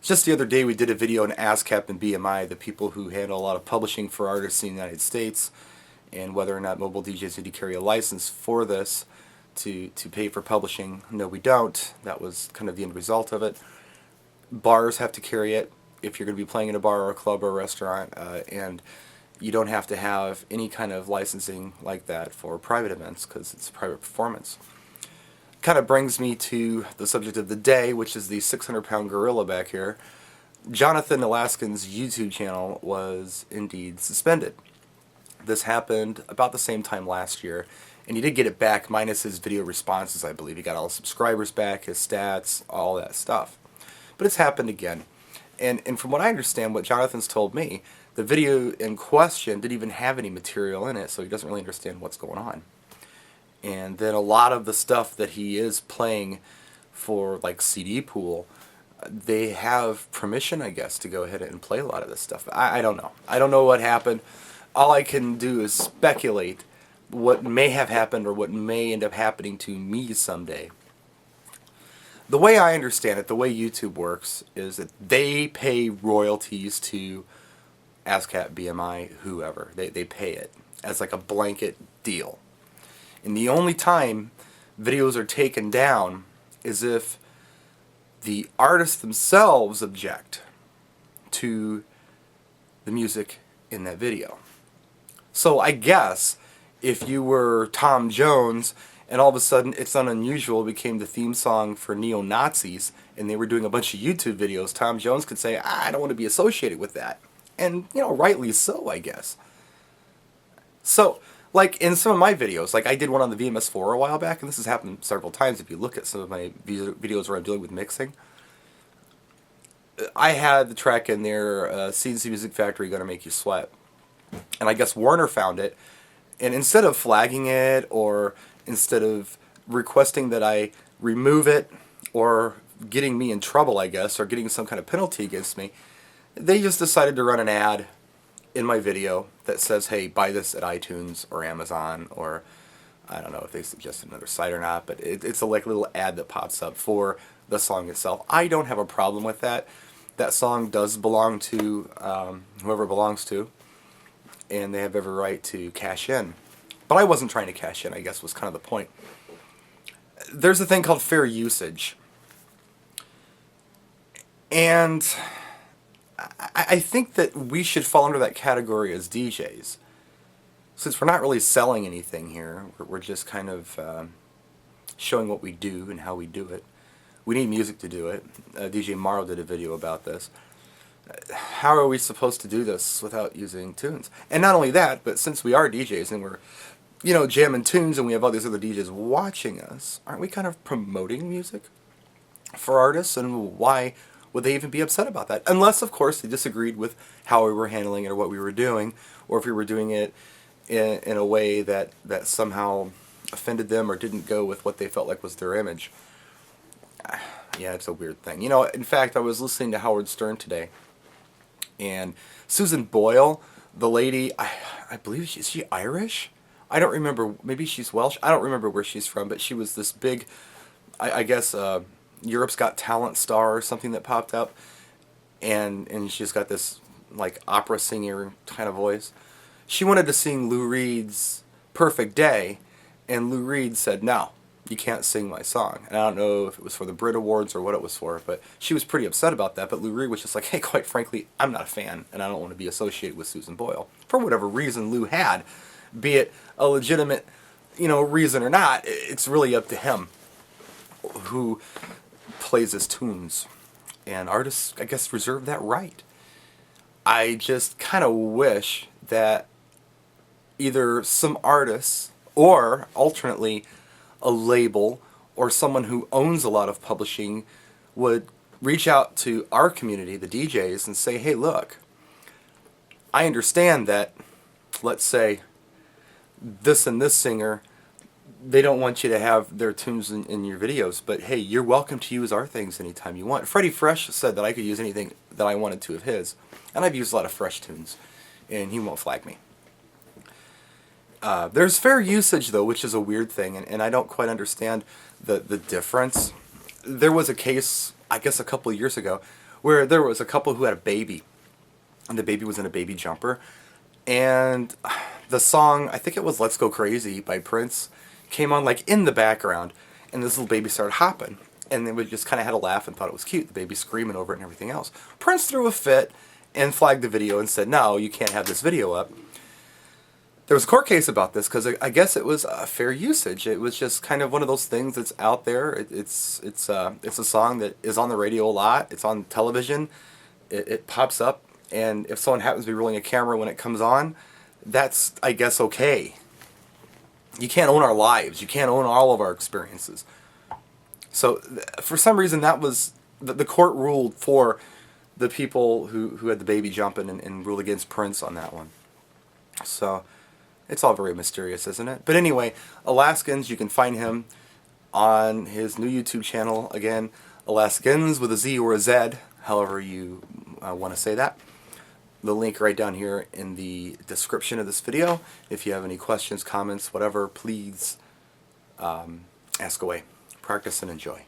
Just the other day we did a video on ASCAP and BMI, the people who handle a lot of publishing for artists in the United States, and whether or not mobile DJs need to carry a license for this to pay for publishing. No, we don't. That was kind of the end result of it. Bars have to carry it if you're going to be playing in a bar or a club or a restaurant, and you don't have to have any kind of licensing like that for private events because it's a private performance. Kind of brings me to the subject of the day, which is the 600-pound gorilla back here. Johnathan Ellaskins' YouTube channel was indeed suspended. This happened about the same time last year, and he did get it back minus his video responses, I believe. He got all his subscribers back, his stats, all that stuff. But it's happened again. And from what I understand, what Johnathan's told me, the video in question didn't even have any material in it, so he doesn't really understand what's going on. And then a lot of the stuff that he is playing for like CD Pool, they have permission, I guess, to go ahead and play a lot of this stuff. I don't know. I don't know what happened. All I can do is speculate what may have happened or what may end up happening to me someday. The way I understand it, the way YouTube works, is that they pay royalties to ASCAP, BMI, whoever. They pay it as like a blanket deal. And the only time videos are taken down is if the artists themselves object to the music in that video. So I guess if you were Tom Jones and all of a sudden It's Not Unusual became the theme song for neo-Nazis and they were doing a bunch of YouTube videos, Tom Jones could say, I don't want to be associated with that. And, rightly so, I guess. So, like in some of my videos, like I did one on the VMS4 a while back, and this has happened several times if you look at some of my videos where I'm dealing with mixing. I had the track in there, CNC Music Factory, Gonna Make You Sweat. And I guess Warner found it, and instead of flagging it, or instead of requesting that I remove it, or getting me in trouble, I guess, or getting some kind of penalty against me, they just decided to run an ad in my video that says, hey, buy this at iTunes or Amazon, or I don't know if they suggested another site or not, but it's a like little ad that pops up for the song itself. I don't have a problem with that. That song does belong to whoever it belongs to, and they have every right to cash in. But I wasn't trying to cash in, I guess was kind of the point. There's a thing called fair usage. And I think that we should fall under that category as DJs. Since we're not really selling anything here, we're just kind of showing what we do and how we do it. We need music to do it. DJ Morrow did a video about this. How are we supposed to do this without using tunes? And not only that, but since we are DJs and we're, jamming tunes and we have all these other DJs watching us, aren't we kind of promoting music for artists? And why would they even be upset about that? Unless, of course, they disagreed with how we were handling it or what we were doing, or if we were doing it in a way that somehow offended them or didn't go with what they felt like was their image. Yeah, it's a weird thing. In fact, I was listening to Howard Stern today, and Susan Boyle, the lady, I believe is she Irish? I don't remember. Maybe she's Welsh. I don't remember where she's from, but she was this big, I guess, Europe's Got Talent star or something that popped up, and she's got this like opera singer kind of voice. She wanted to sing Lou Reed's Perfect Day, and Lou Reed said, no, you can't sing my song. And I don't know if it was for the Brit Awards or what it was for, but she was pretty upset about that. But Lou Reed was just like, hey, quite frankly, I'm not a fan, and I don't want to be associated with Susan Boyle. For whatever reason Lou had, be it a legitimate, reason or not, it's really up to him who plays his tunes, and artists, I guess, reserve that right. I just kind of wish that either some artists, or alternately a label, or someone who owns a lot of publishing would reach out to our community, the DJs, and say, hey, look, I understand that, let's say, this and this singer, they don't want you to have their tunes in your videos, but hey, you're welcome to use our things anytime you want. Freddie Fresh said that I could use anything that I wanted to of his, and I've used a lot of Fresh tunes, and he won't flag me. There's fair usage, though, which is a weird thing, and I don't quite understand the difference. There was a case, I guess a couple of years ago, where there was a couple who had a baby, and the baby was in a baby jumper, and the song, I think it was "Let's Go Crazy" by Prince, came on like in the background, and this little baby started hopping, and then we just kind of had a laugh and thought it was cute. The baby screaming over it and everything else. Prince threw a fit and flagged the video and said, "No, you can't have this video up." There was a court case about this because I guess it was fair usage. It was just kind of one of those things that's out there. It's a song that is on the radio a lot. It's on television. It pops up, and if someone happens to be rolling a camera when it comes on, that's, I guess, okay. You can't own our lives. You can't own all of our experiences. So for some reason, that was the court ruled for the people who had the baby jumping and ruled against Prince on that one. So it's all very mysterious, isn't it? But anyway, Ellaskins, you can find him on his new YouTube channel. Again, Ellaskins with a Z or a Z, however you want to say that. The link right down here in the description of this video. If you have any questions, comments, whatever, please ask away. Practice and enjoy.